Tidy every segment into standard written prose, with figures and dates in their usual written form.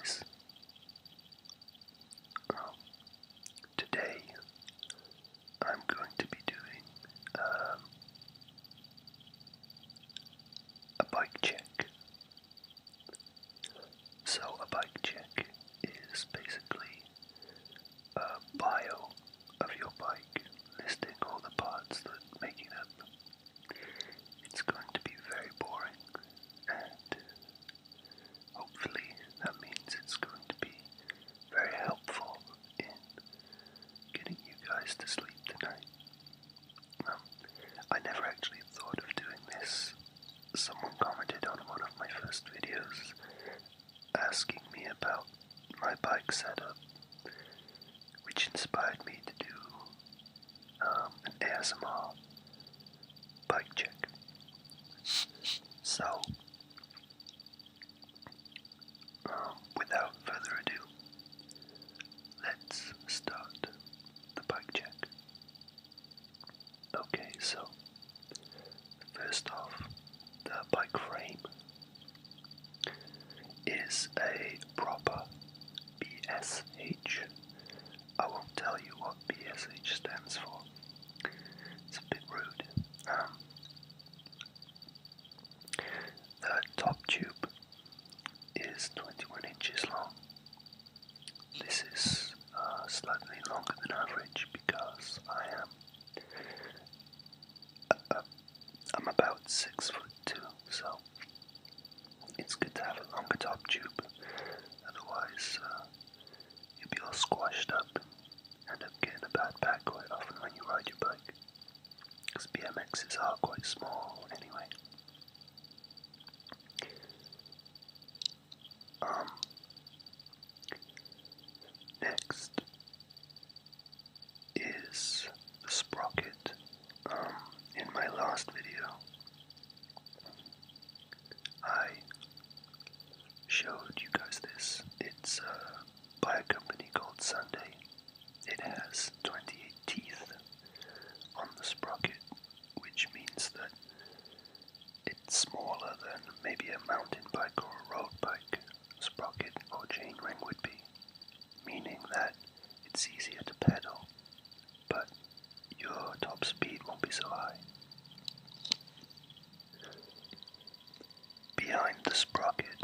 guys. Today I'm going to be doing a bike check. So a bike check is basically a bio of your bike, listing all the parts that make it up. It's going to be very boring, and hopefully that means it's going to be very helpful in getting you guys to sleep tonight. I never actually thought of doing this. Someone commented on one of my first videos asking me about my bike setup, which inspired me to do an ASMR bike check. So, without further ado, let's start the bike check. Okay, so first off, the bike frame is a proper BSH. I won't tell you what BSH stands for. It's a bit rude. The top tube is 21 inches long. This is slightly longer than average because I'm about 6'2", so it's good to have a longer top tube. Otherwise, you'll be all squashed up and end up getting a bad back quite often when you ride your bike, because BMXs are quite small anyway. Next is the sprocket. In my last video, I showed you guys this. It's by a company called Sunday. It has 28 teeth on the sprocket, which means that it's smaller than maybe a mountain bike or a road bike sprocket or chainring would be, meaning that it's easier to pedal, but your top speed won't be so high. Behind the sprocket,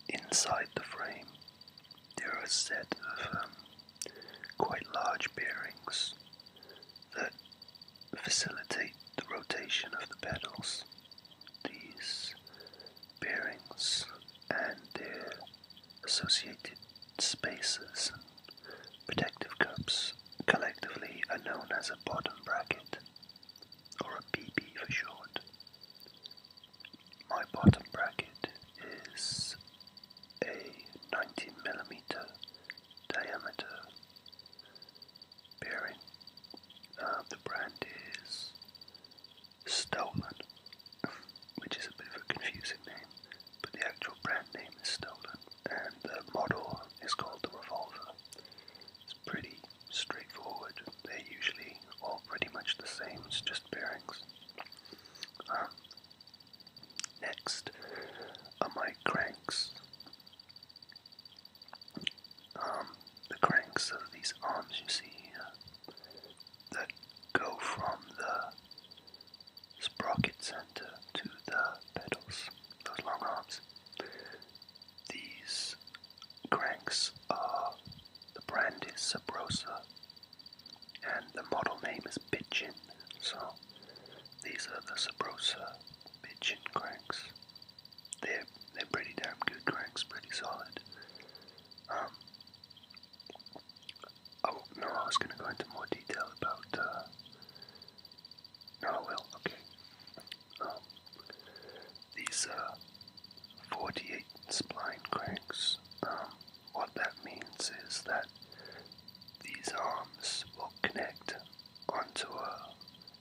inside the frame, there are a set of quite large bearings that facilitate the rotation of the pedals. These bearings and their associated spacers and protective cups collectively are known as a bottom bracket, or a BB for short. My bottom bracket is a 19mm diameter bearing. The brand is Stolen, which is a bit of a confusing name, but the actual brand name is Stolen, and the model is called the Revolver. It's pretty straightforward. They're usually all pretty much the same, it's just bearings. Next are my cranks. The cranks are these arms you see here that go from the sprocket center to the pedals, those long arms. These cranks are, the brand is Sabrosa, and the model name is Bitchin, so these are the Sabrosa Bitchin cranks. They're pretty damn good cranks, pretty solid. I was going to go into more detail about, okay. These 48 spline cranks, what that means is that these arms will connect onto a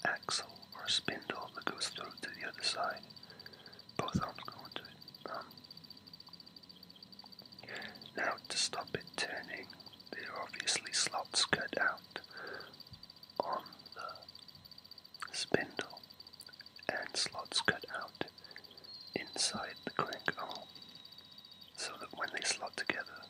axle or a spindle that goes through to the other side. Both arms go onto it. Now, to stop it turning, there are obviously slots cut out on the spindle and slots cut out inside the crank arm, so that when they slot together,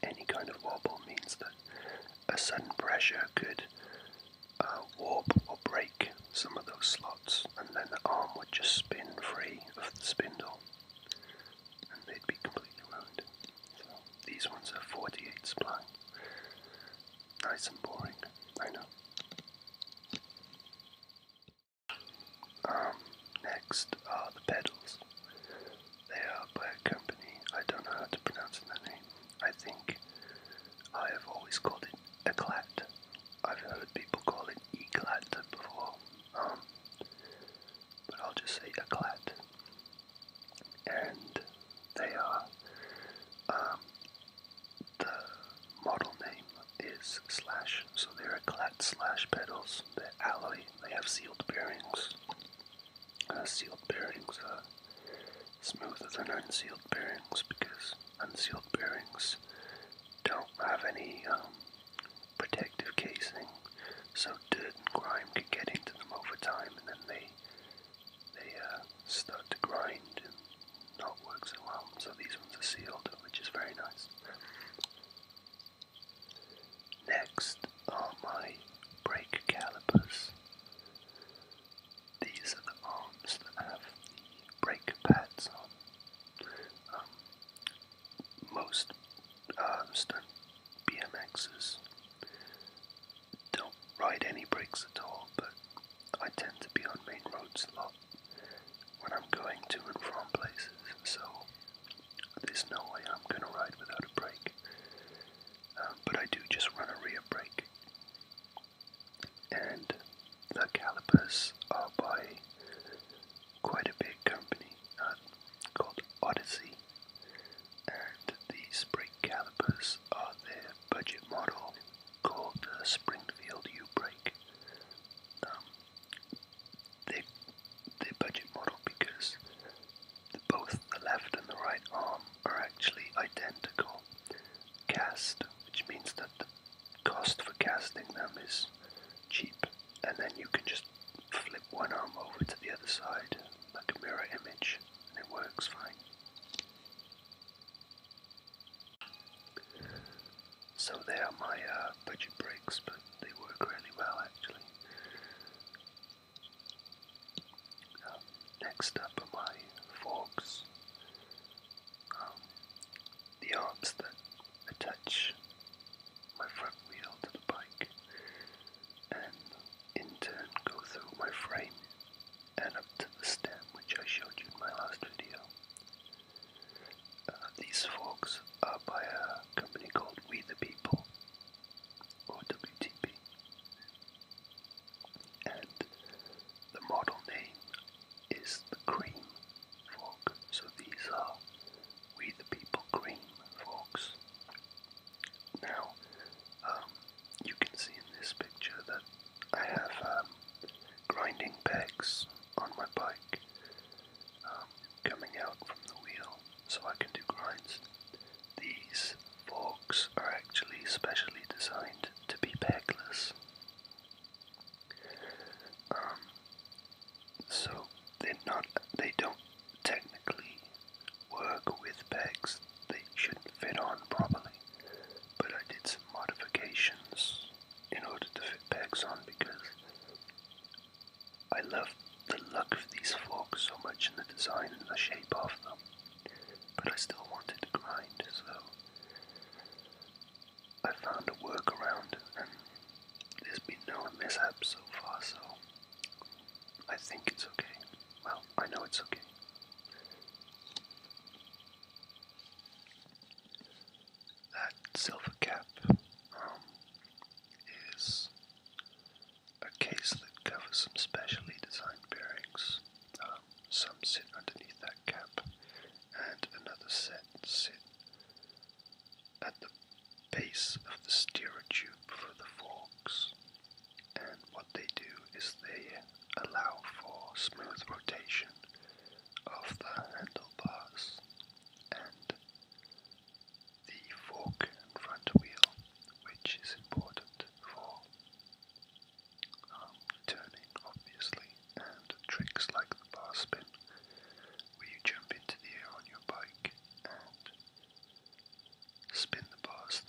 any kind of wobble means that a sudden pressure could warp or break some of those slots, and then the arm would just spin free of the spindle, and they'd be completely ruined. So these ones are 48 spline. Nice and boring, I know. Next are the pedals. They are by a company, I don't know how to pronounce their name. I think I have always called it Eclat. I've heard people call it Eclat before, but I'll just say Eclat. And they are, the model name is Slash, so they're Eclat Slash pedals. They're alloy, they have sealed bearings. Sealed bearings are smoother than unsealed bearings because unsealed bearings don't have any protective casing, so dirt and grime can get into them over time, and then they start to grind and not work so well. So these ones are sealed, which is very nice. Next are my brake calipers. These are the arms that have the brake pads on. Most stunt BMXers don't ride any brakes at all, but I tend to be on main roads a lot when I'm going to and from places, so there's no way I'm going to ride without a brake. But I do just run a rear brake. And the calipers are by quite a big company called Odyssey, and these brake calipers are their budget model called the Springfield U-Brake. Their budget model because both the left and the right arm are actually identical cast, which means that the cost for casting them is cheap, and then you can just flip one arm over to the other side like a mirror image, and it works fine. So they are my budget brakes, but they work really well actually. Next up are my forks. The arms that attach my front wheel to the bike and in turn go through my frame and up to the stem, which I showed you in my last video. These forks are by a company called We the People, or WTP, and the model name is the Cream fork, so these are We the People Cream forks. Now, you can see in this picture that I have grinding pegs on my bike coming out from the wheel so I can do grinds. These forks are actually specially designed to be pegless. So they don't technically work with pegs. They shouldn't fit on properly. But I did some modifications in order to fit pegs on because I love the look of these forks so much and the design and the shape of them. But I still wanted to grind, so I found a workaround, and there's been no mishaps so far, so I think it's okay. Well, I know it's okay. That silver cap is a case that covers some specially designed bearings. Some sit underneath that cap, and another set sit at the base of the steerer tube for the forks. And what they do is they allow for smooth rotation of the handlebars and the fork and front wheel, which is important for turning, obviously, and tricks like the bar spin, where you jump into the air on your bike and spin the bars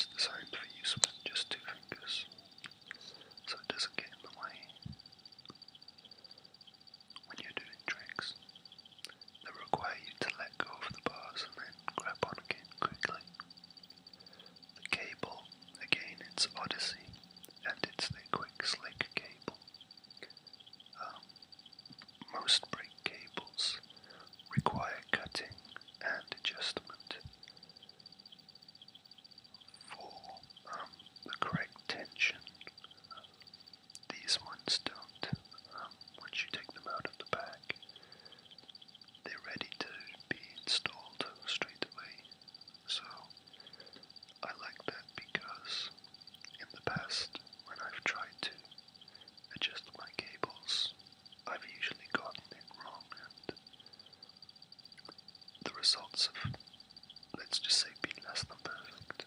it's designed for use with just 2 fingers, so it doesn't get in the way when you're doing tricks that require you to let go of the bars and then grab on again quickly. The cable, again, it's Odyssey, and it's the quick slick cable. Most brake cables require cutting and adjustment for the correct tension. These ones don't. Once you take them out of the bag, they're ready to be installed straight away. So I like that because in the past, when I've tried to adjust my cables, I've usually gotten it wrong, and the results have, let's just say, been less than perfect.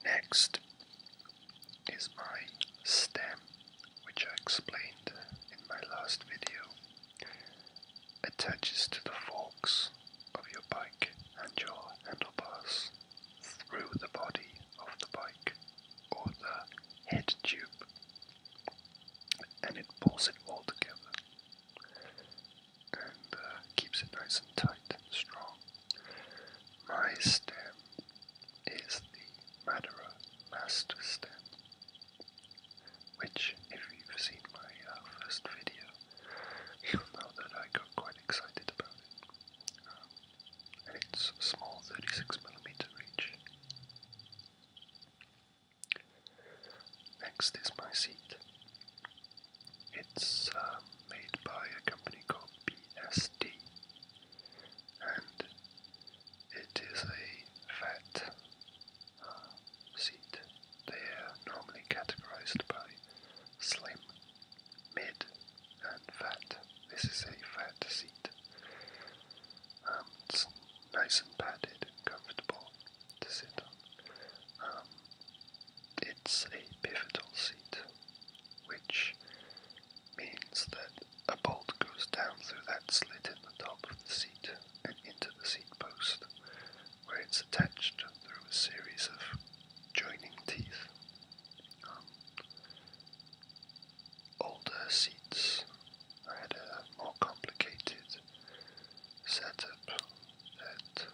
Next is my stem, which I explained in my last video, attaches to the forks of your bike and your handlebars through the body of the bike or the head tube, and it pulls it all together and keeps it nice and tight and strong. My stem is the Madara Master Stem, which, if you've seen my first video, you'll know that I got quite excited about it. And it's a small 36mm reach. Next is my seat. It's made by a company called ThePhestor, and it is a fat seat. They are normally categorized by slim, mid, and fat. This is a fat seat. It's nice and padded and comfortable to sit on. It's a pivotal seat, which means that a bolt goes down through that slit in the top of the seat and into the seat post, where it's attached through a series of joining teeth. Older seats had a more complicated setup that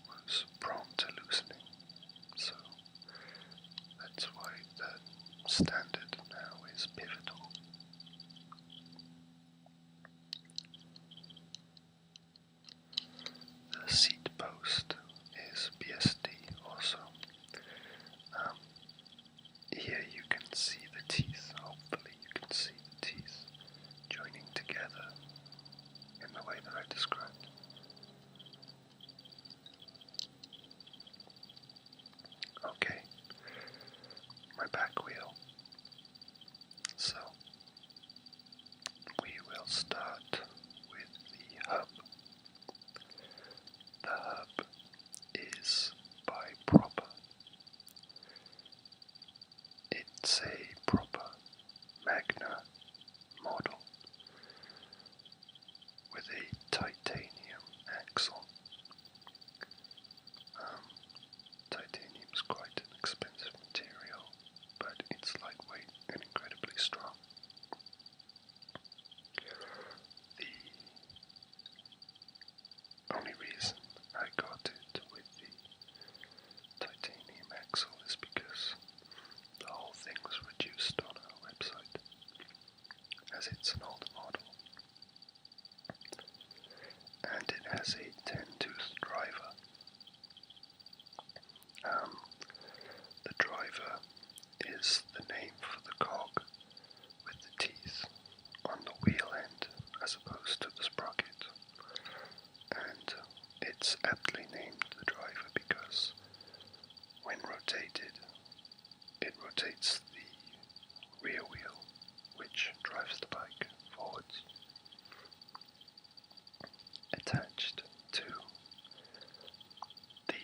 was prone to loosening, so that's why the standard now is pivotal. The seat post is BSD also. Here you can see the teeth, hopefully you can see the teeth joining together in the way that I described. Okay, my back wheel. So, we will start with the hub. The hub is by Proper. It's a proper Magna model with a titanium axle. Titanium's quite an expensive material, but it's lightweight and incredibly strong. The only reason I got it with the titanium axle is because the whole thing was reduced on our website, as it's an older model, and it has a 10-tooth driver. The driver is the name for the cog with the teeth on the wheel end as opposed to the sprocket, and it's aptly named the driver because when rotated, it rotates the rear wheel, which drives the bike forwards. Attached to the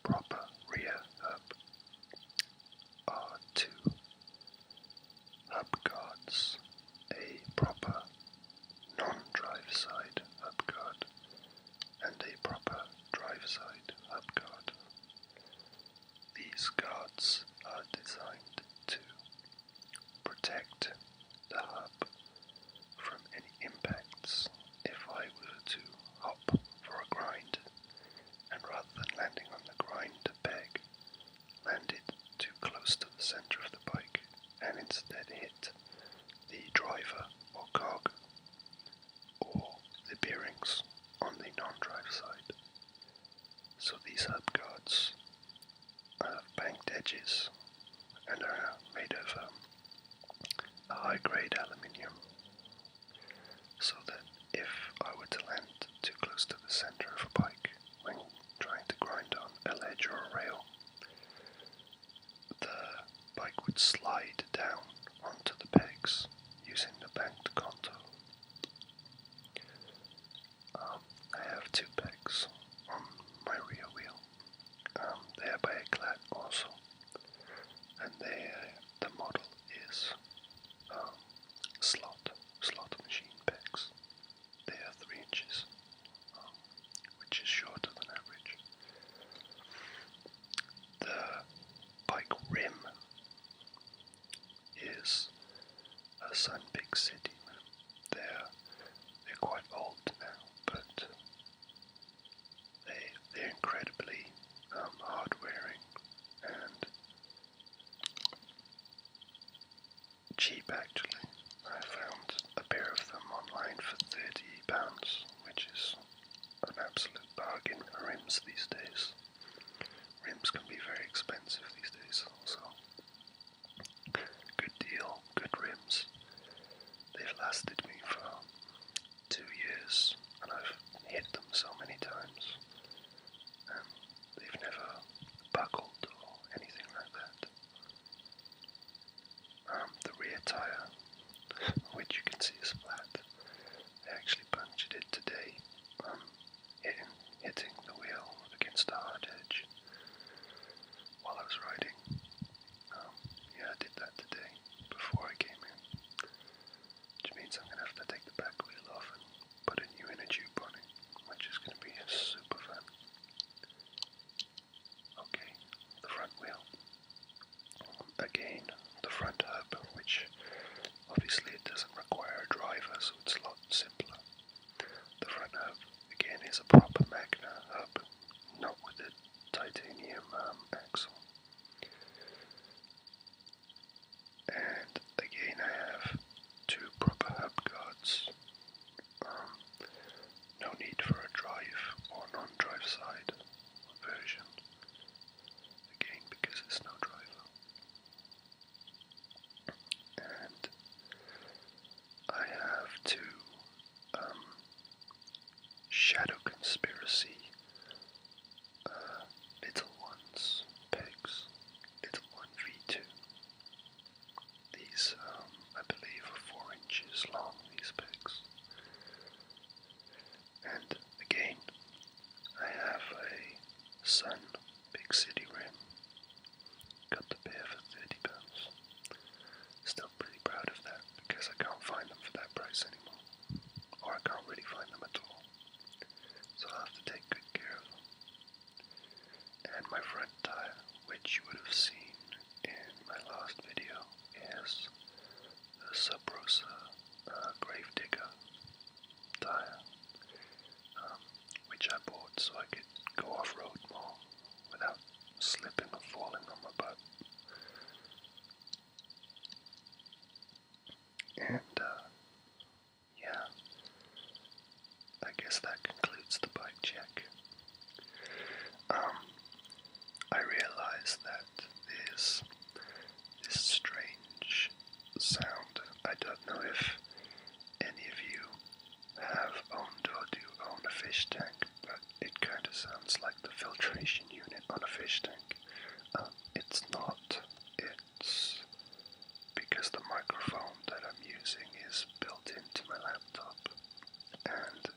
proper rear hub are 2 hub guards, a proper non-drive side hub guard edges and are made of a high-grade aluminium, so that if I were to land too close to the center of a bike when trying to grind on a ledge or a rail, the bike would slide down onto the pegs using the banked contour. I have two pegs on my rear wheel. They are Bioclad also, and the model is slot machine pegs. They are 3 inches, which is shorter than average. The bike rim is a Sun Big City rim. They're quite old now, but they're incredibly hard wearing and cheap actually. I found a pair of them online for £30, which is an absolute bargain for rims these days. Rims can be very expensive these days, so good deal, good rims. They've lasted me for 2 years, and I've hit them so many times, and they've never buckled or anything like that. The rear tire, which you can see is flat, I actually punctured it today, hitting the wheel against a hard edge while I was riding. Yeah, I did that today before I came in, which means I'm going to have to take the back wheel off and put a new inner tube on it, which is going to be super fun. Okay, the front wheel. Again, the front hub, which obviously it doesn't require a driver, so it's a lot simpler. The front hub, again, is a proper Magna hub, not with a titanium axle. And again, I have 2 proper hub guards. No need for a drive or non-drive side version, again because it's no driver. And I have 2 Shadow Conspiracy little ones pegs, little one V2. These I believe are 4 inches long, these pegs. And again, I have a Sun Big City rim. Got the pair for £30. Still pretty proud of that because I can't find them for that price anymore. Or I can't really find them at all. So I'll have to take good care of them. And my front tire, which you would have seen in my last video, is the Sub Rosa Gravedigger tire, which I bought so I could go off-road more without slipping or falling on my butt. And yeah, I guess that concludes the bike check. I realize that there's this strange sound. I don't know if any of you have owned or do own a fish tank, but it kind of sounds like the filtration unit on a fish tank. It's not. It's because the microphone that I'm using is built into my laptop, and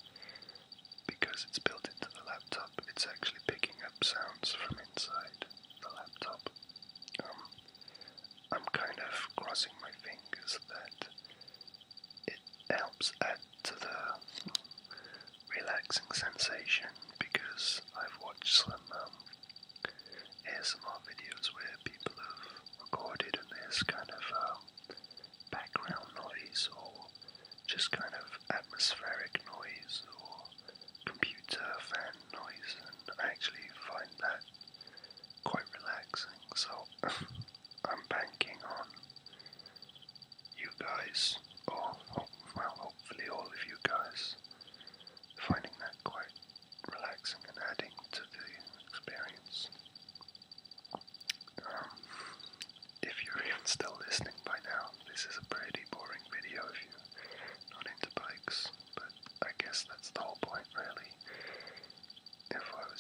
because it's built into the laptop, it's actually picking up sounds from inside the laptop. I'm kind of crossing my fingers that it helps add to the relaxing sensation, because I've watched some ASMR videos where people have recorded and there's kind of background noise or just kind of atmospheric noise or computer fan noise, and I actually find that quite relaxing, so I'm banking on you guys, or well, hopefully all of you guys, finding that quite relaxing and adding to the experience.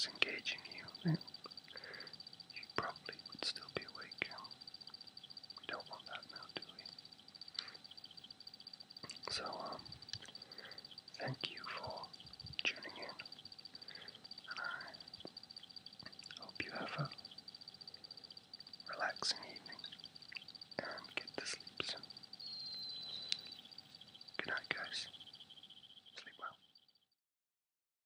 is engaging you.